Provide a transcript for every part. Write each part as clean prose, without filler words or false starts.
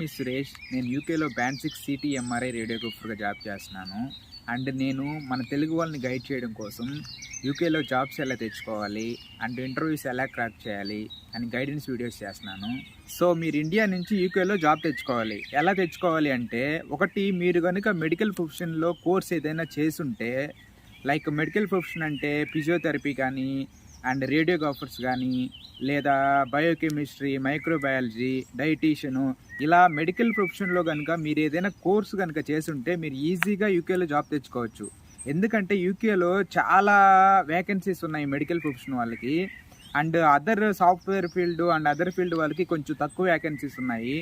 మీ సురేష్. నేను యూకేలో band 6 CTMRI రేడియోగ్రాఫర్గా job చేస్తున్నాను. అండ్ నేను మన తెలుగు వాళ్ళని గైడ్ చేయడం కోసం యూకేలో జాబ్స్ ఎలా తెచ్చుకోవాలి అండ్ ఇంటర్వ్యూస్ ఎలా క్రాక్ చేయాలి అని గైడెన్స్ వీడియోస్ చేస్తున్నాను. సో మీరు ఇండియా నుంచి యూకేలో జాబ్ తెచ్చుకోవాలి. ఎలా తెచ్చుకోవాలి అంటే, ఒకటి మీరు కనుక మెడికల్ ప్రొఫెషన్లో కోర్స్ ఏదైనా చేసుంటే, లైక్ మెడికల్ ప్రొఫెషన్ అంటే ఫిజియోథెరపీ కానీ అండ్ రేడియోగ్రాఫర్స్ కానీ, లేదా బయోకెమిస్ట్రీ, మైక్రోబయాలజీ, డైటీషియను, ఇలా మెడికల్ ప్రొఫెషన్లో కనుక మీరు ఏదైనా కోర్సు కనుక చేసుంటే మీరు ఈజీగా యూకేలో జాబ్ తెచ్చుకోవచ్చు. ఎందుకంటే యూకేలో చాలా వేకెన్సీస్ ఉన్నాయి మెడికల్ ప్రొఫెషన్ వాళ్ళకి. And other software field and other field వాళ్ళకి కొంచెం తక్కువ వేకెన్సీస్ ఉన్నాయి.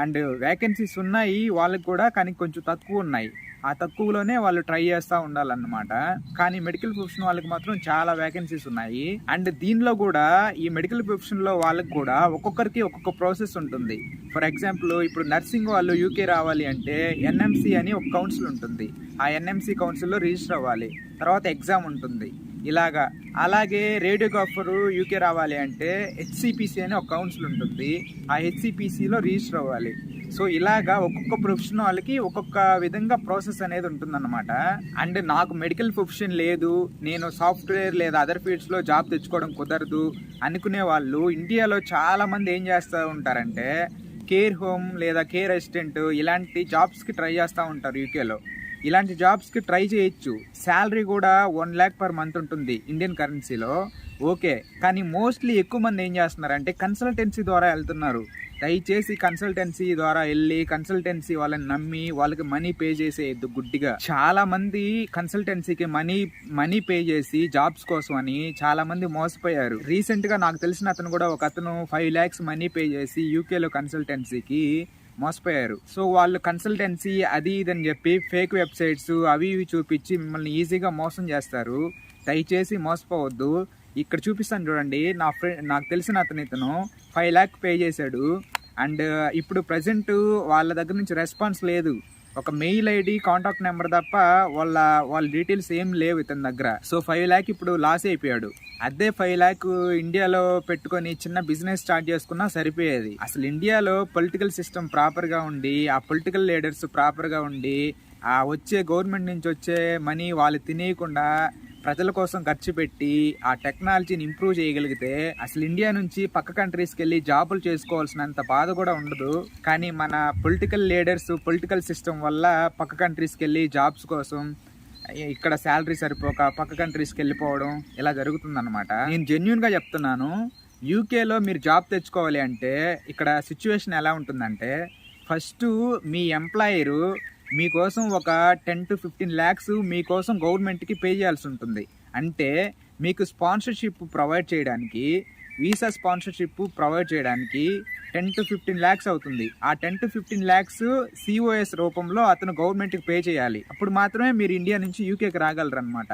అండ్ వేకెన్సీస్ ఉన్నాయి వాళ్ళకి కూడా, కానీ కొంచెం తక్కువ ఉన్నాయి. ఆ తక్కువలోనే వాళ్ళు ట్రై చేస్తూ ఉండాలన్నమాట. కానీ మెడికల్ ప్రొఫెషన్ వాళ్ళకి మాత్రం చాలా వేకెన్సీస్ ఉన్నాయి. అండ్ దీనిలో కూడా ఈ మెడికల్ ప్రొఫెషన్లో వాళ్ళకి కూడా ఒక్కొక్కరికి ఒక్కొక్క ప్రాసెస్ ఉంటుంది. ఫర్ ఎగ్జాంపుల్, ఇప్పుడు నర్సింగ్ వాళ్ళు యూకే రావాలి అంటే NMC అని ఒక కౌన్సిల్ ఉంటుంది. ఆ NMC కౌన్సిల్లో రిజిస్టర్ అవ్వాలి, తర్వాత ఎగ్జామ్ ఉంటుంది. ఇలాగా అలాగే రేడియోగ్రాఫరు యూకే రావాలి అంటే HCPC అని ఒక కౌన్సిల్ ఉంటుంది. ఆ HCPCలో రిజిస్టర్ అవ్వాలి. సో ఇలాగా ఒక్కొక్క ప్రొఫెషన్ వాళ్ళకి ఒక్కొక్క విధంగా ప్రాసెస్ అనేది ఉంటుందన్నమాట. అండ్ నాకు మెడికల్ ప్రొఫెషన్ లేదు, నేను సాఫ్ట్వేర్ లేదా అదర్ ఫీల్డ్స్లో జాబ్ తెచ్చుకోవడం కుదరదు అనుకునే వాళ్ళు ఇండియాలో చాలామంది ఏం చేస్తూ ఉంటారంటే, కేర్ హోమ్ లేదా కేర్ అసిస్టెంట్ ఇలాంటి జాబ్స్కి ట్రై చేస్తూ ఉంటారు యూకేలో. ఇలాంటి జాబ్స్కి ట్రై చేయొచ్చు. శాలరీ కూడా 1 lakh per month ఉంటుంది ఇండియన్ కరెన్సీలో. ఓకే, కానీ మోస్ట్లీ ఎక్కువ మంది ఏం చేస్తున్నారంటే కన్సల్టెన్సీ ద్వారా వెళ్తున్నారు. దయచేసి కన్సల్టెన్సీ ద్వారా వెళ్ళి కన్సల్టెన్సీ వాళ్ళని నమ్మి వాళ్ళకి మనీ పే చేసేయద్దు గుడ్డిగా. చాలా మంది కన్సల్టెన్సీకి మనీ పే చేసి జాబ్స్ కోసం అని చాలా మంది మోసపోయారు. రీసెంట్ గా నాకు తెలిసిన అతను కూడా, ఒక అతను 5 lakhs మనీ పే చేసి యూకేలో కన్సల్టెన్సీకి మోసపోయారు. సో వాళ్ళు కన్సల్టెన్సీ అది ఇదని చెప్పి ఫేక్ వెబ్సైట్స్ అవి ఇవి చూపించి మిమ్మల్ని ఈజీగా మోసం చేస్తారు. దయచేసి మోసపోవద్దు. ఇక్కడ చూపిస్తాను చూడండి. నాకు తెలిసిన ఇతను 5 lakh పే చేశాడు. అండ్ ఇప్పుడు ప్రజెంట్ వాళ్ళ దగ్గర నుంచి రెస్పాన్స్ లేదు. ఒక మెయిల్ ఐడి, కాంటాక్ట్ నెంబర్ తప్ప వాళ్ళ డీటెయిల్స్ ఏం లేవు ఇతని దగ్గర. సో 5 lakh ఇప్పుడు లాస్ అయిపోయాడు. అదే 5 lakh ఇండియాలో పెట్టుకొని చిన్న బిజినెస్ స్టార్ట్ చేసుకున్నా సరిపోయేది. అసలు ఇండియాలో పొలిటికల్ సిస్టమ్ ప్రాపర్గా ఉండి, ఆ పొలిటికల్ లీడర్స్ ప్రాపర్గా ఉండి, ఆ వచ్చే గవర్నమెంట్ నుంచి వచ్చే మనీ వాళ్ళు తినేయకుండా ప్రజల కోసం ఖర్చు పెట్టి ఆ టెక్నాలజీని ఇంప్రూవ్ చేయగలిగితే అసలు ఇండియా నుంచి పక్క కంట్రీస్కి వెళ్ళి జాబులు చేసుకోవాల్సినంత బాధ కూడా ఉండదు. కానీ మన పొలిటికల్ లీడర్స్, పొలిటికల్ సిస్టమ్ వల్ల పక్క కంట్రీస్కి వెళ్ళి జాబ్స్ కోసం ఇక్కడ శాలరీ సరిపోక పక్క కంట్రీస్కి వెళ్ళిపోవడం ఇలా జరుగుతుందన్నమాట. నేను జెన్యూన్గా చెప్తున్నాను. యూకేలో మీరు జాబ్ తెచ్చుకోవాలి అంటే ఇక్కడ సిచ్యువేషన్ ఎలా ఉంటుందంటే, ఫస్ట్ మీ ఎంప్లాయరు మీకోసం ఒక 10 to 15 lakhs మీకోసం గవర్నమెంట్కి పే చేయాల్సి ఉంటుంది. అంటే మీకు స్పాన్సర్షిప్ ప్రొవైడ్ చేయడానికి, వీసా స్పాన్సర్షిప్ ప్రొవైడ్ చేయడానికి 10 to 15 lakhs అవుతుంది. ఆ 10 to 15 lakhs COS రూపంలో అతను గవర్నమెంట్కి పే చేయాలి. అప్పుడు మాత్రమే మీరు ఇండియా నుంచి యూకేకి రాగలరు అనమాట.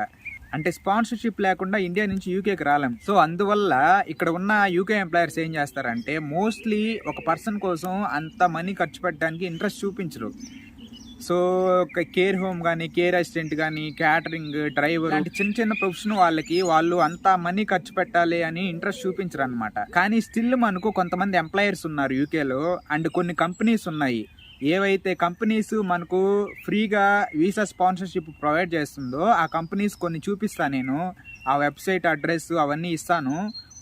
అంటే స్పాన్సర్షిప్ లేకుండా ఇండియా నుంచి యూకేకి రాలేం. సో అందువల్ల ఇక్కడ ఉన్న యూకే ఎంప్లాయర్స్ ఏం చేస్తారంటే, మోస్ట్లీ ఒక పర్సన్ కోసం అంత మనీ ఖర్చు పెట్టడానికి ఇంట్రెస్ట్ చూపించరు. సో కేర్ హోమ్ కానీ, కేర్ అసిస్టెంట్ కానీ, క్యాటరింగ్, డ్రైవర్ అంటే చిన్న చిన్న ప్రొఫెషన్ వాళ్ళకి వాళ్ళు అంతా మనీ ఖర్చు పెట్టాలి అని ఇంట్రెస్ట్ చూపించరు అనమాట. కానీ స్టిల్ మనకు కొంతమంది ఎంప్లాయర్స్ ఉన్నారు యూకేలో. అండ్ కొన్ని కంపెనీస్ ఉన్నాయి. ఏవైతే కంపెనీస్ మనకు ఫ్రీగా వీసా స్పాన్సర్షిప్ ప్రొవైడ్ చేస్తుందో ఆ కంపెనీస్ కొన్ని చూపిస్తాను నేను. ఆ వెబ్సైట్ అడ్రస్ అవన్నీ ఇస్తాను.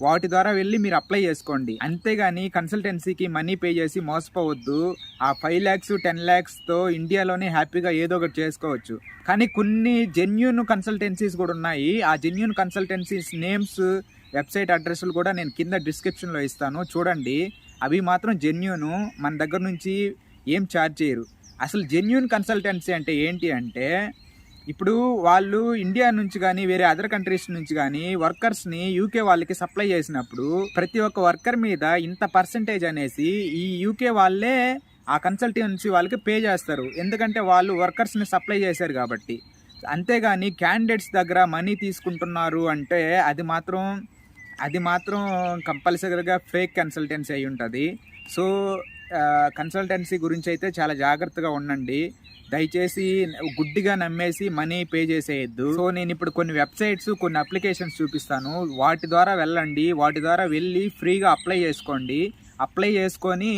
వాటి ద్వారా వెళ్ళి మీరు అప్లై చేసుకోండి. అంతేగాని కన్సల్టెన్సీకి మనీ పే చేసి మోసపోవద్దు. ఆ 5 lakhs 10 lakhsతో ఇండియాలోనే హ్యాపీగా ఏదో ఒకటి చేసుకోవచ్చు. కానీ కొన్ని జెన్యూన్ కన్సల్టెన్సీస్ కూడా ఉన్నాయి. ఆ జెన్యూన్ కన్సల్టెన్సీస్ నేమ్స్, వెబ్సైట్ అడ్రస్లు కూడా నేను కింద డిస్క్రిప్షన్లో ఇస్తాను, చూడండి. అవి మాత్రం జెన్యూన్, మన దగ్గర నుంచి ఏం ఛార్జ్ చేయరు. అసలు జెన్యూన్ కన్సల్టెన్సీ అంటే ఏంటి అంటే, ఇప్పుడు వాళ్ళు ఇండియా నుంచి కానీ వేరే అదర్ కంట్రీస్ నుంచి కానీ వర్కర్స్ని యూకే వాళ్ళకి సప్లై చేసినప్పుడు ప్రతి ఒక్క వర్కర్ మీద ఇంత పర్సంటేజ్ అనేసి ఈ యూకే వాళ్ళే ఆ కన్సల్టెన్సీ వాళ్ళకి పే చేస్తారు. ఎందుకంటే వాళ్ళు వర్కర్స్ని సప్లై చేశారు కాబట్టి. అంతేగాని క్యాండిడేట్స్ దగ్గర మనీ తీసుకుంటున్నారు అంటే అది మాత్రం కంపల్సరీగా ఫేక్ కన్సల్టెన్సీ అయి ఉంటుంది. సో కన్సల్టెన్సీ గురించి అయితే చాలా జాగ్రత్తగా ఉండండి. దయచేసి గుడ్డిగా నమ్మేసి మనీ పే చేసేయద్దు. సో నేను ఇప్పుడు కొన్ని వెబ్సైట్స్, కొన్ని అప్లికేషన్స్ చూపిస్తాను. వాటి ద్వారా వెళ్ళండి. వాటి ద్వారా వెళ్ళి ఫ్రీగా అప్లై చేసుకోండి. అప్లై చేసుకొని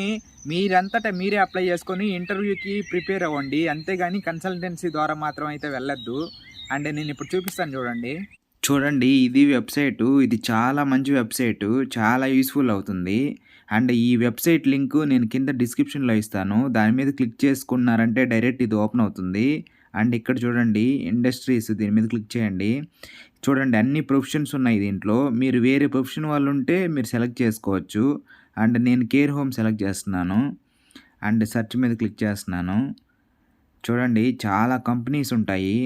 మీరంతటా మీరే అప్లై చేసుకొని ఇంటర్వ్యూకి ప్రిపేర్ అవ్వండి. అంతేగాని కన్సల్టెన్సీ ద్వారా మాత్రం అయితే వెళ్ళొద్దు. అండ్ నేను ఇప్పుడు చూపిస్తాను చూడండి. చూడండి ఇది వెబ్సైటు. ఇది చాలా మంచి వెబ్సైటు. చాలా యూజ్‌ఫుల్ అవుతుంది. అండ్ ఈ వెబ్సైట్ లింకు నేను కింద డిస్క్రిప్షన్‌లో ఇస్తాను. దాని మీద క్లిక్ చేసుకున్నారంటే డైరెక్ట్ ఇది ఓపెన్ అవుతుంది. అండ్ ఇక్కడ చూడండి ఇండస్ట్రీస్ దీని మీద క్లిక్ చేయండి. చూడండి అన్ని ప్రొఫెషన్స్ ఉన్నాయి దీంట్లో. మీరు వేరే ప్రొఫెషన్ వాళ్ళుంటే మీరు సెలెక్ట్ చేసుకోవచ్చు. అండ్ నేను కేర్ హోమ్ సెలెక్ట్ చేస్తున్నాను. అండ్ సెర్చ్ మీద క్లిక్ చేస్తున్నాను. చూడండి చాలా కంపెనీస్ ఉంటాయి.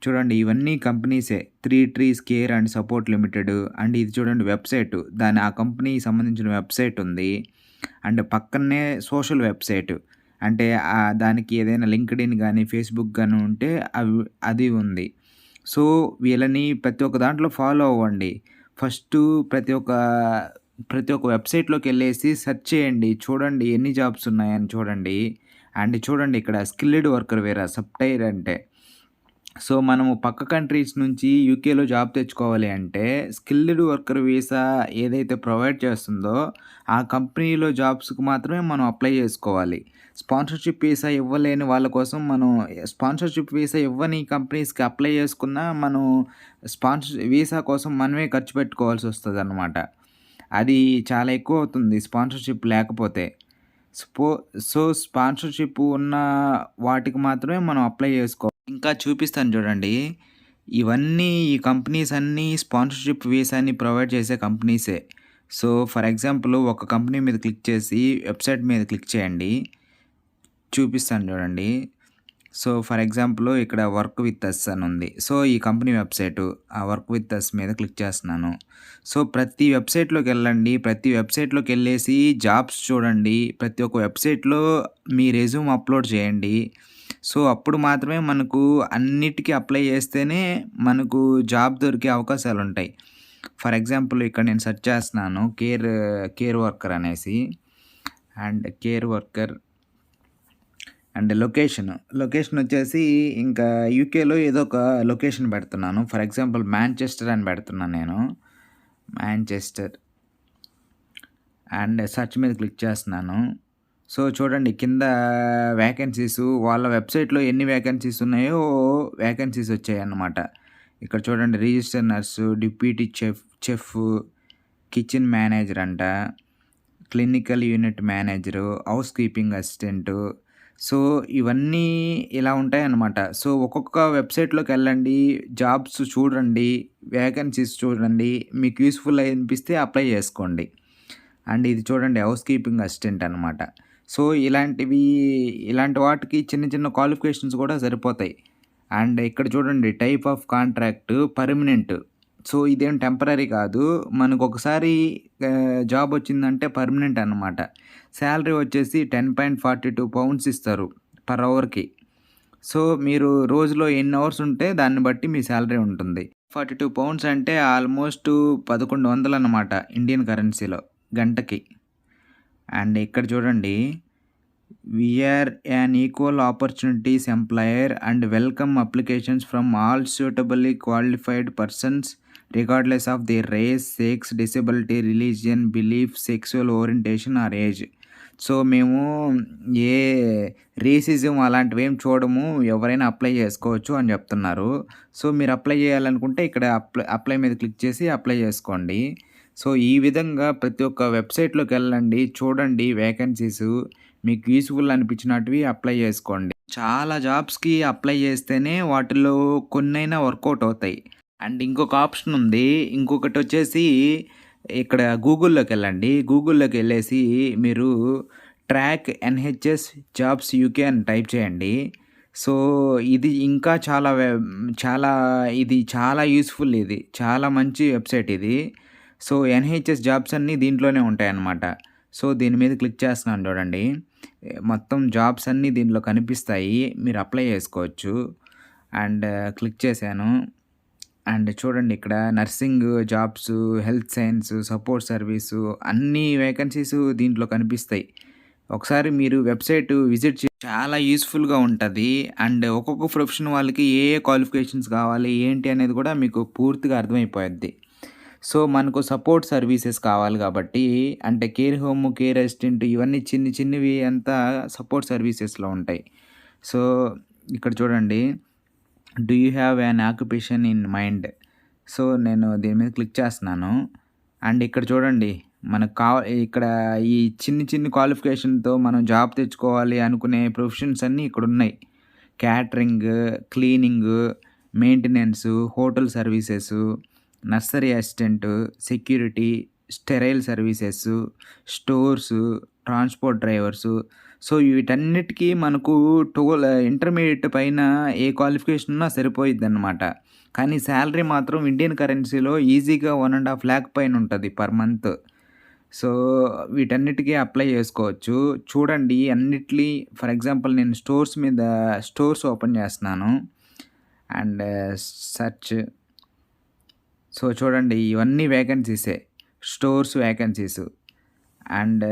చూడండి ఇవన్నీ కంపెనీసే. 3 trees care and support limited. And ఇది చూడండి వెబ్సైటు. ఆ కంపెనీకి సంబంధించిన వెబ్సైట్ ఉంది. అండ్ పక్కనే సోషల్ వెబ్సైట్. అంటే దానికి ఏదైనా లింక్డ్ఇన్ గానీ, ఫేస్‌బుక్ గానీ ఉంటే అది ఉంది. సో వీళ్ళని ప్రతి ఒక్క దాంట్లో ఫాలో అవ్వండి. ఫస్టు ప్రతి ఒక్క వెబ్సైట్‌లోకెళ్ళేసి సెర్చ్ చేయండి. చూడండి ఎన్ని జాబ్స్ ఉన్నాయని చూడండి. అండ్ చూడండి ఇక్కడ స్కిల్డ్ వర్కర్ వీసా సబ్‌టైర్ అంటే. సో మనము పక్క కంట్రీస్ నుంచి యూకేలో జాబ్ తెచ్చుకోవాలి అంటే స్కిల్డ్ వర్కర్ వీసా ఏదైతే ప్రొవైడ్ చేస్తుందో ఆ కంపెనీలో జాబ్స్‌కి మాత్రమే మనం అప్లై చేసుకోవాలి. స్పాన్సర్‌షిప్ వీసా ఇవ్వలేని వాళ్ళ కోసం మనం స్పాన్సర్‌షిప్ వీసా ఇవ్వని కంపెనీస్‌కి అప్లై చేసుకున్నా మనం వీసా కోసం మనమే ఖర్చు పెట్టుకోవాల్సొస్తదనమాట. అది చాలా ఎక్కువ అవుతుంది స్పాన్సర్‌షిప్ లేకపోతే. సో స్పాన్సర్‌షిప్ ఉన్న వాటికి మాత్రమే మనం అప్లై చేసుకోవాలి. ఇంకా చూపిస్తాను చూడండి. ఈ కంపెనీస్ అన్నీ స్పాన్సర్‌షిప్ వీసాని ప్రొవైడ్ చేసే కంపెనీసే. సో ఫర్ ఎగ్జాంపుల్ ఒక కంపెనీ మీద క్లిక్ చేసి వెబ్సైట్ మీద క్లిక్ చేయండి. చూపిస్తాను చూడండి. సో ఫర్ ఎగ్జాంపుల్ ఇక్కడ వర్క్ విత్ అస్ అని ఉంది. సో ఈ కంపెనీ వెబ్సైటు. ఆ వర్క్ విత్ అస్ మీద క్లిక్ చేస్తున్నాను. సో ప్రతి వెబ్సైట్‌లోకెళ్ళండి. ప్రతి వెబ్సైట్‌లోకెళ్ళేసి జాబ్స్ చూడండి. ప్రతి ఒక్క వెబ్సైట్‌లో మీ రెజ్యూమ్ అప్‌లోడ్ చేయండి. సో అప్పుడు మాత్రమే మనకు అన్నిటికి అప్లై చేస్తేనే మనకు జాబ్ దొరికే అవకాశాలుంటాయి. ఫర్ ఎగ్జాంపుల్ ఇక్కడ నేను సెర్చ్ చేస్తున్నాను కేర్ వర్కర్ అనేసి. And care worker and location వచ్చేసి ఇంకా యూకేలో ఏదో ఒక లొకేషన్ పెడుతున్నాను. ఫర్ ఎగ్జాంపుల్ మాంచెస్టర్ అని పెడుతున్నాను నేను. మాంచెస్టర్ అండ్ సెర్చ్ మీద క్లిక్ చేస్తున్నాను. సో చూడండి కింద వేకెన్సీస్ వాళ్ళ వెబ్సైట్‌లో ఎన్ని వేకెన్సీస్ ఉన్నాయో వేకెన్సీస్ వచ్చాయన్నమాట. ఇక్కడ చూడండి register nurse, deputy chef, kitchen manager అంట, clinical unit manager, housekeeping assistant. So ఇవన్నీ ఇలా ఉంటాయన్నమాట. సో ఒక్కొక్క వెబ్సైట్‌లోకెళ్ళండి, జాబ్స్ చూడండి, వేకెన్సీస్ చూడండి. మీకు యూజ్‌ఫుల్ అనిపిస్తే అప్లై చేసుకోండి. అండ్ ఇది చూడండి హౌస్ కీపింగ్ అసిస్టెంట్ అనమాట. సో ఇలాంటి వాటికి చిన్న చిన్న క్వాలిఫికేషన్స్ కూడా సరిపోతాయి. అండ్ ఇక్కడ చూడండి type of contract permanent. So ఇదేం టెంపరరీ కాదు. మనకు ఒకసారి జాబ్ వచ్చిందంటే పర్మనెంట్ అనమాట. శాలరీ వచ్చేసి £10.42 ఇస్తారు పర్ అవర్‌కి. సో మీరు రోజులో ఎన్ని అవర్స్ ఉంటే దాన్ని బట్టి మీ శాలరీ ఉంటుంది. £42 అంటే ఆల్మోస్ట్ 1100 అనమాట ఇండియన్ కరెన్సీలో గంటకి. అండ్ ఇక్కడ చూడండి we're an equal opportunities employer and welcome applications from all suitably qualified persons regardless of their race, sex, disability, religion, belief, sexual orientation or age. So మేము ఏ రేసిజం అలాంటివి ఏం చూడము, ఎవరైనా అప్లై చేసుకోవచ్చు అని చెప్తున్నారు. సో మీరు అప్లై చేయాలనుకుంటే ఇక్కడ అప్లై మీద క్లిక్ చేసి అప్లై చేసుకోండి. సో ఈ విధంగా ప్రతి ఒక్క వెబ్సైట్‌లోకెళ్ళండి, చూడండి వేకెన్సీసు. మీకు యూజ్‌ఫుల్ అనిపించినటివి అప్లై చేసుకోండి. చాలా జాబ్స్‌కి అప్లై చేస్తేనే వాటిలో కొన్నైనా వర్కౌట్ అవుతాయి. అండ్ ఇంకొక ఆప్షన్ ఉంది. ఇంకొకటొచ్చేసి ఇక్కడ గూగుల్‌లోకెళ్ళేసి మీరు ట్రాక్ ఎన్‌హెచ్‌ఎస్ జాబ్స్ యూకే అని టైప్ చేయండి. సో ఇది ఇంకా చాలా యూజ్‌ఫుల్ ఇది. చాలా మంచి వెబ్సైట్ ఇది. సో ఎన్‌హెచ్‌ఎస్ జాబ్స్ అన్నీ దీంట్లోనే ఉంటాయన్నమాట. సో దీని మీద క్లిక్ చేస్తున్నాను చూడండి. మొత్తం జాబ్స్ అన్నీ దీంట్లో కనిపిస్తాయి. మీరు అప్లై చేసుకోవచ్చు. అండ్ క్లిక్ చేశాను. అండ్ చూడండి ఇక్కడ nursing jobs, health science, support service అన్ని వేకెన్సీస్ దీంట్లో కనిపిస్తాయి. ఒకసారి మీరు వెబ్సైట్ విజిట్ చాలా యూజ్‌ఫుల్‌గా ఉంటది. అండ్ ఒక్కొక్క ప్రొఫెషన్ వాళ్ళకి ఏ క్వాలిఫికేషన్స్ కావాలి ఏంటి అనేది కూడా మీకు పూర్తిగా అర్థమైపోద్ది. సో, మనకు సపోర్ట్ సర్వీసెస్ కావాలి కాబట్టి అంటే కేర్ హోమ్, కేర్ అసిస్టెంట్ ఇవన్నీ చిన్నవి అంతా సపోర్ట్ సర్వీసెస్‌లో ఉంటాయి. సో, ఇక్కడ చూడండి. Do you have an occupation in mind? So, నేను దీని మీద క్లిక్ చేస్తున్నాను. అండ్ ఇక్కడ చూడండి. మనకు ఇక్కడ ఈ చిన్ని క్వాలిఫికేషన్‌తో మనం జాబ్ తెచ్చుకోవాలి అనుకునే ప్రొఫెషన్స్ అన్నీ ఇక్కడున్నాయి. Catering, cleaning, maintenance, hotel services, nursery assistant, security, sterile services, stores, transport drivers. So, వీటన్నిటికి మనకు ఇంటర్మీడియేట్ పైన ఏ క్వాలిఫికేషన్ ఉన్నా సరిపోయిద్దనమాట. కానీ సాలరీ మాత్రం ఇండియన్ కరెన్సీలో ఈజీగా 1.5 లాక్ పైన ఉంటది పర్ మంత్. సో, వీటన్నిటికి అప్లై చేసుకోవచ్చు. చూడండి అన్నిట్లి ఫర్ ఎగ్జాంపుల్ నేను స్టోర్స్ ఓపెన్ చేస్తున్నాను. And search. సో, చూడండి ఇవన్నీ వేకెన్సీసే. Stores vacancies. అండ్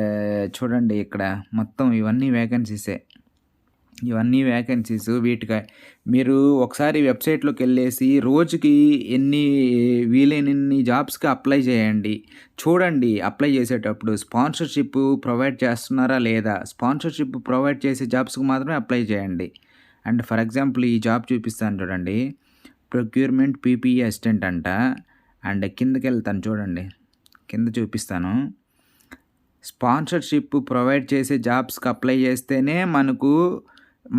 చూడండి ఇక్కడ మొత్తం ఇవన్నీ వేకెన్సీసే. వీటికి మీరు ఒకసారి వెబ్‌సైట్‌లోకెళ్ళేసి రోజుకి వీలైనన్ని జాబ్స్‌కి అప్లై చేయండి. చూడండి అప్లై చేసేటప్పుడు స్పాన్సర్‌షిప్ ప్రొవైడ్ చేస్తున్నారా లేదా? స్పాన్సర్‌షిప్ ప్రొవైడ్ చేసే జాబ్స్‌కి మాత్రమే అప్లై చేయండి. అండ్ ఫర్ ఎగ్జాంపుల్ ఈ జాబ్ చూపిస్తాను చూడండి. ప్రొక్యూర్‌మెంట్ పీపీఈ అసిస్టెంట్ అంట. అండ్ కిందకెళ్తాను చూడండి. కింద చూపిస్తాను. స్పాన్సర్‌షిప్ ప్రొవైడ్ చేసే జాబ్స్‌కి అప్లై చేస్తేనే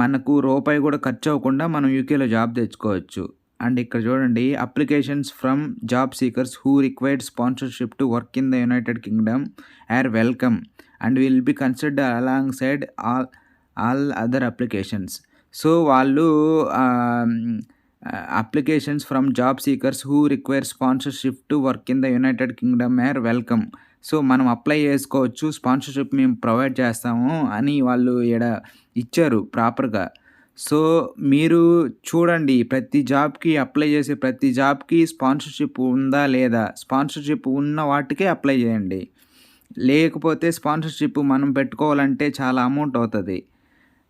మనకు రూపాయి కూడా ఖర్చు అవ్వకుండా మనం యూకేలో జాబ్ తెచ్చుకోవచ్చు. అండ్ ఇక్కడ చూడండి applications from job seekers who required sponsorship to work in the United Kingdom are welcome and will be considered alongside all other applications. So, వాళ్ళు applications from job seekers who require sponsorship to work in the United Kingdom are welcome. So, మనం apply చేసుకోవచ్చు. Sponsorship మేము provide చేస్తాము అని వాళ్ళు ఈడ ఇచ్చారు ప్రాపర్‌గా. సో, మీరు చూడండి ప్రతి జాబ్‌కి అప్లై చేసే ప్రతి జాబ్‌కి స్పాన్సర్‌షిప్ ఉందా లేదా? స్పాన్సర్‌షిప్ ఉన్న వాటికే అప్లై చేయండి. లేకపోతే స్పాన్సర్‌షిప్ మనం పెట్టుకోవాలంటే చాలా అమౌంట్ అవుతది.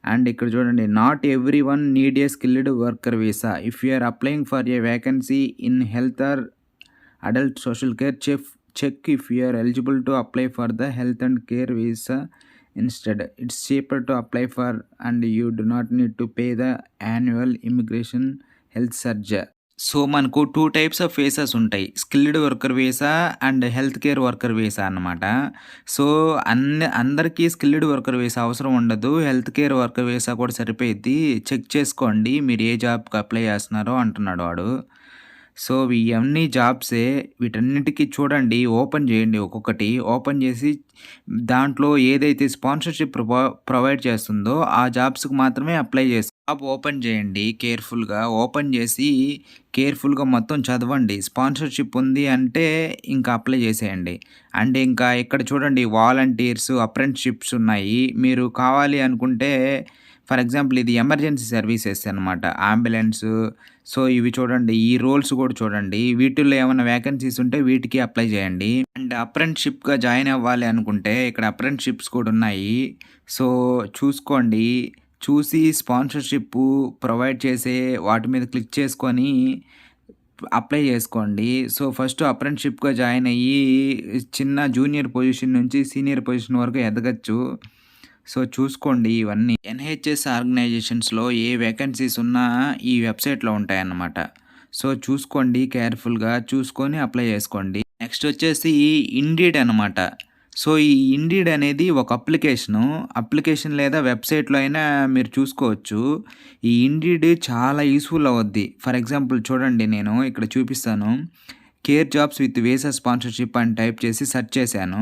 అండ్ ఇక్కడ చూడండి not everyone need a skilled worker visa. If you are applying for a vacancy in health or adult social care check if you are eligible to apply for the health and care visa instead. It's cheaper to apply for and you do not need to pay the annual immigration health surge. So, మనకు 2 types of visas ఉంటాయి. Skilled worker visa and health care worker visa అన్నమాట. So, అందరికీ skilled worker visa అవసరం ఉండదు. Health care worker visa కూడా సరిపోయిద్ది. Check చేసుకోండి మీరు ఏ జాబ్‌కి అప్లై చేస్తున్నారో అంటున్నాడు వాడు. సో, ఇవన్నీ జాబ్సే. వీటన్నిటికి చూడండి ఓపెన్ చేయండి ఒక్కొక్కటి. ఓపెన్ చేసి దాంట్లో ఏదైతే స్పాన్సర్‌షిప్ ప్రొవైడ్ చేస్తుందో ఆ జాబ్స్‌కి మాత్రమే అప్లై జాబ్ ఓపెన్ చేయండి కేర్‌ఫుల్‌గా. ఓపెన్ చేసి కేర్‌ఫుల్‌గా మొత్తం చదవండి. స్పాన్సర్‌షిప్ ఉంది అంటే ఇంకా అప్లై చేసేయండి. అండ్ ఇంకా ఇక్కడ చూడండి వాలంటీర్స్, అప్రెంటిస్‌షిప్స్ ఉన్నాయి. మీరు కావాలి అనుకుంటే ఫర్ ఎగ్జాంపుల్ ఇది ఎమర్జెన్సీ సర్వీసెస్ అనమాట. అంబులెన్సు. సో, ఇవి చూడండి ఈ రోల్స్ కూడా చూడండి. వీటిల్లో ఏమైనా వేకెన్సీస్ ఉంటే వీటికి అప్లై చేయండి. అండ్ అప్రెంటిస్‌షిప్‌గా జాయిన్ అవ్వాలి అనుకుంటే ఇక్కడ అప్రెంటిస్‌షిప్స్ కూడా ఉన్నాయి. సో, చూసుకోండి. చూసి స్పాన్సర్‌షిప్ ప్రొవైడ్ చేసే వాటి మీద క్లిక్ చేసుకొని అప్లై చేసుకోండి. సో, ఫస్ట్ అప్రెంటిస్‌షిప్‌గా జాయిన్ అయ్యి చిన్న జూనియర్ పొజిషన్ నుంచి సీనియర్ పొజిషన్ వరకు ఎదగొచ్చు. సో, చూసుకోండి ఇవన్నీ. ఎన్‌హెచ్‌ఎస్ ఆర్గనైజేషన్స్‌లో ఏ వేకెన్సీస్ ఉన్నా ఈ వెబ్‌సైట్‌లో ఉంటాయన్నమాట. సో, చూసుకోండి కేర్‌ఫుల్‌గా చూసుకొని అప్లై చేసుకోండి. నెక్స్ట్ వచ్చేసి ఇండీడ్ అనమాట. సో, ఈ ఇండీడ్ అనేది ఒక అప్లికేషన్ లేదా వెబ్‌సైట్‌లో అయినా మీరు చూసుకోవచ్చు. ఈ ఇండీడ్ చాలా యూజ్‌ఫుల్ అవుద్ది. ఫర్ ఎగ్జాంపుల్ చూడండి నేను ఇక్కడ చూపిస్తాను. Care jobs with visa sponsorship అని టైప్ చేసి సెర్చ్ చేశాను.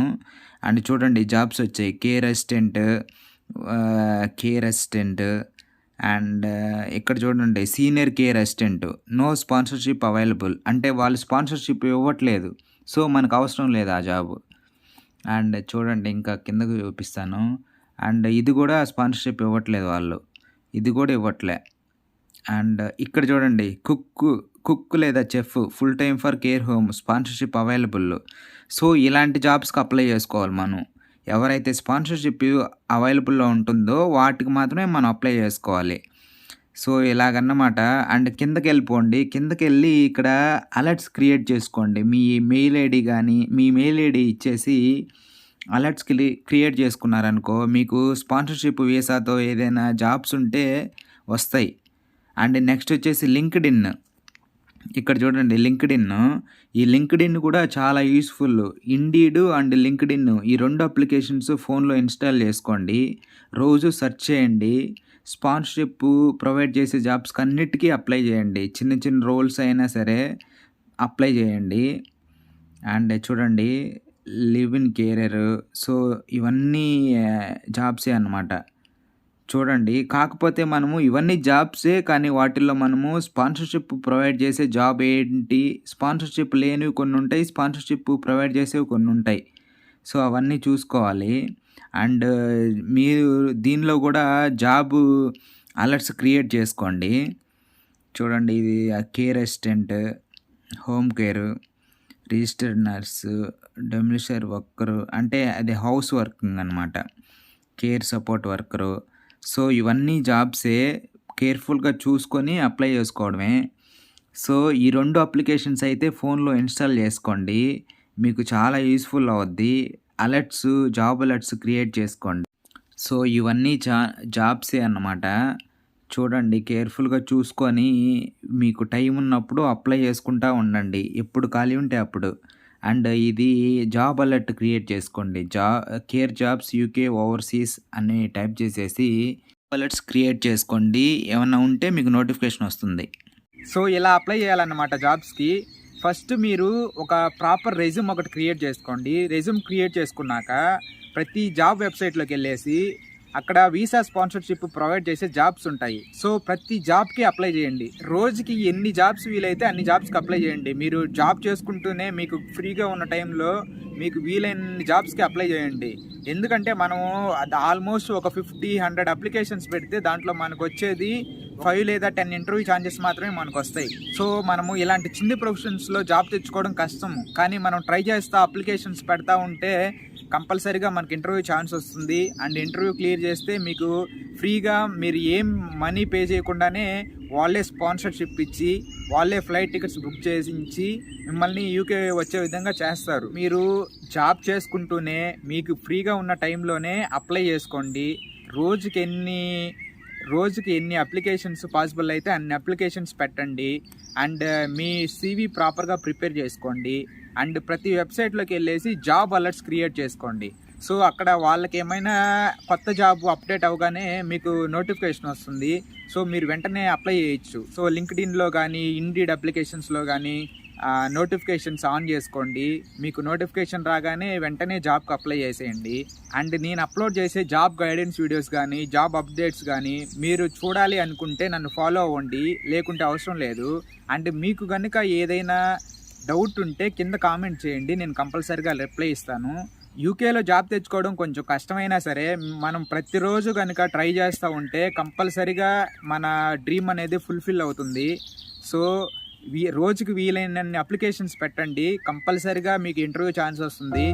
అండ్ చూడండి జాబ్స్ వచ్చాయి. కేర్ అసిస్టెంట్ అండ్ ఇక్కడ చూడండి senior care assistant. No sponsorship available. అంటే వాళ్ళు స్పాన్సర్‌షిప్ ఇవ్వట్లేదు. సో, మనకు అవసరం లేదు ఆ జాబ్. అండ్ చూడండి ఇంకా కిందకి చూపిస్తాను. అండ్ ఇది కూడా స్పాన్సర్‌షిప్ ఇవ్వట్లేదు వాళ్ళు. ఇది కూడా ఇవ్వట్లే. అండ్ ఇక్కడ చూడండి కుక్ లేదా chef full time for care home sponsorship available. So, ఇలాంటి జాబ్స్‌కి అప్లై చేసుకోవాలి మనం. ఎవరైతే స్పాన్సర్‌షిప్ అవైలబుల్‌లో ఉంటుందో వాటికి మాత్రమే మనం అప్లై చేసుకోవాలి. సో, ఇలాగన్నమాట. అండ్ కిందకెళ్ళిపోండి. కిందకెళ్ళి ఇక్కడ అలర్ట్స్ క్రియేట్ చేసుకోండి. మీ మెయిల్ ఐడీ గానీ, మీ మెయిల్ ఐడీ ఇచ్చేసి అలర్ట్స్ క్రియేట్ చేసుకున్నారనుకో, మీకు స్పాన్సర్‌షిప్ వీసాతో ఏదైనా జాబ్స్ ఉంటే వస్తాయి. అండ్ నెక్స్ట్ వచ్చేసి లింక్డ్ఇన్. ఇక్కడ చూడండి లింక్డ్ఇన్. ఈ లింక్డ్ఇన్ కూడా చాలా యూజ్‌ఫుల్. ఇండీడ్ అండ్ లింక్డ్ఇన్ ఈ 2 అప్లికేషన్స్ ఫోన్‌లో ఇన్‌స్టాల్ చేసుకోండి. రోజు సెర్చ్ చేయండి. స్పాన్సర్‌షిప్ ప్రొవైడ్ చేసే జాబ్స్‌కి అన్నిటికీ అప్లై చేయండి. చిన్న చిన్న రోల్స్ అయినా సరే అప్లై చేయండి. అండ్ చూడండి లివ్ ఇన్ కేరియర్. సో, ఇవన్నీ జాబ్సే అన్నమాట. చూడండి. కాకపోతే మనము ఇవన్నీ జాబ్సే కానీ వాటిల్లో మనము స్పాన్సర్‌షిప్ ప్రొవైడ్ చేసే జాబ్ ఏంటి, స్పాన్సర్‌షిప్ లేనివి కొన్నుంటాయి, స్పాన్సర్‌షిప్ ప్రొవైడ్ చేసేవి కొన్నుంటాయి. సో, అవన్నీ చూసుకోవాలి. అండ్ మీరు దీనిలో కూడా జాబు అలర్ట్స్ క్రియేట్ చేసుకోండి. చూడండి ఇది care assistant, home care, registered nurse, domiciliary worker అంటే అది హౌస్ వర్కింగ్ అనమాట. Care support worker. సో, ఇవన్నీ జాబ్సే. కేర్‌ఫుల్‌గా చూసుకొని అప్లై చేసుకోవడమే. సో, ఈ 2 అప్లికేషన్స్ అయితే ఫోన్‌లో ఇన్‌స్టాల్ చేసుకోండి. మీకు చాలా యూజ్‌ఫుల్ అవుద్ది. అలర్ట్స్, జాబ్ అలర్ట్స్ క్రియేట్ చేసుకోండి. సో, ఇవన్నీ జాబ్సే అన్నమాట. చూడండి కేర్‌ఫుల్‌గా చూసుకొని మీకు టైం ఉన్నప్పుడు అప్లై చేసుకుంటా ఉండండి. ఎప్పుడు ఖాళీ ఉంటే అప్పుడు. అండ్ ఇది జాబ్ అలర్ట్ క్రియేట్ చేసుకోండి. కేర్ జాబ్స్ యూకే ఓవర్‌సీస్ అని టైప్ చేసేసి అలర్ట్స్ క్రియేట్ చేసుకోండి. ఏమన్నా ఉంటే మీకు నోటిఫికేషన్ వస్తుంది. సో, ఇలా అప్లై చేయాలన్నమాట జాబ్స్‌కి. ఫస్ట్ మీరు ఒక ప్రాపర్ రెజ్యూమ్ ఒకటి క్రియేట్ చేసుకోండి. రెజ్యూమ్ క్రియేట్ చేసుకున్నాక ప్రతి జాబ్ వెబ్‌సైట్‌లోకెళ్ళేసి అక్కడ వీసా స్పాన్సర్‌షిప్ ప్రొవైడ్ చేసే జాబ్స్ ఉంటాయి. సో, ప్రతి జాబ్‌కి అప్లై చేయండి. రోజుకి ఎన్ని జాబ్స్ వీలైతే అన్ని జాబ్స్‌కి అప్లై చేయండి. మీరు జాబ్ చేసుకుంటూనే మీకు ఫ్రీగా ఉన్న టైంలో మీకు వీలైనన్ని జాబ్స్‌కి అప్లై చేయండి. ఎందుకంటే మనము ఆల్మోస్ట్ ఒక 50, 100 అప్లికేషన్స్ పెడితే దాంట్లో మనకొచ్చేది 5 లేదా 10 ఇంటర్వ్యూ ఛాన్సెస్ మాత్రమే మనకొస్తాయి. సో, మనము ఇలాంటి చిన్న ప్రొఫెషన్స్‌లో జాబ్ తెచ్చుకోవడం కష్టము. కానీ మనం ట్రై చేస్తా అప్లికేషన్స్ పెడతా ఉంటే కంపల్సరీగా మనకి ఇంటర్వ్యూ ఛాన్స్ వస్తుంది. అండ్ ఇంటర్వ్యూ క్లియర్ చేస్తే మీకు ఫ్రీగా మీరు ఏం మనీ పే చేయకుండానే వాళ్ళే స్పాన్సర్‌షిప్ ఇచ్చి, వాళ్ళే ఫ్లైట్ టికెట్స్ బుక్ చేసించి మిమ్మల్ని యూకే వచ్చే విధంగా చేస్తారు. మీరు జాబ్ చేసుకుంటూనే మీకు ఫ్రీగా ఉన్న టైంలోనే అప్లై చేసుకోండి. రోజుకి ఎన్ని అప్లికేషన్స్ పాసిబుల్ అయితే అన్ని అప్లికేషన్స్ పెట్టండి. అండ్ మీ సీవీ ప్రాపర్‌గా ప్రిపేర్ చేసుకోండి. అండ్ ప్రతి వెబ్‌సైట్‌లోకి వెళ్ళేసి జాబ్ అలర్ట్స్ క్రియేట్ చేసుకోండి. సో, అక్కడ వాళ్ళకి ఏమైనా కొత్త జాబ్ అప్డేట్ అవ్వగానే మీకు నోటిఫికేషన్ వస్తుంది. సో, మీరు వెంటనే అప్లై చేయొచ్చు. సో, లింక్డ్ఇన్‌లో కానీ, ఇండీడ్ అప్లికేషన్స్‌లో కానీ నోటిఫికేషన్స్ ఆన్ చేసుకోండి. మీకు నోటిఫికేషన్ రాగానే వెంటనే జాబ్‌కి అప్లై చేసేయండి. అండ్ నేను అప్లోడ్ చేసే జాబ్ గైడెన్స్ వీడియోస్ కానీ, జాబ్ అప్డేట్స్ కానీ మీరు చూడాలి అనుకుంటే నన్ను ఫాలో అవ్వండి. లేకుంటే అవసరం లేదు. అండ్ మీకు గనుక ఏదైనా డౌట్ ఉంటే కింద కామెంట్ చేయండి. నేను కంపల్సరీగా రిప్లై ఇస్తాను. యూకేలో జాబ్ తెచ్చుకోవడం కొంచెం కష్టమైనా సరే మనం ప్రతిరోజు కనుక ట్రై చేస్తూ ఉంటే కంపల్సరీగా మన డ్రీమ్ అనేది ఫుల్ఫిల్ అవుతుంది. సో, రోజుకి వీలైనన్ని అప్లికేషన్స్ పెట్టండి. కంపల్సరీగా మీకు ఇంటర్వ్యూ ఛాన్స్ వస్తుంది.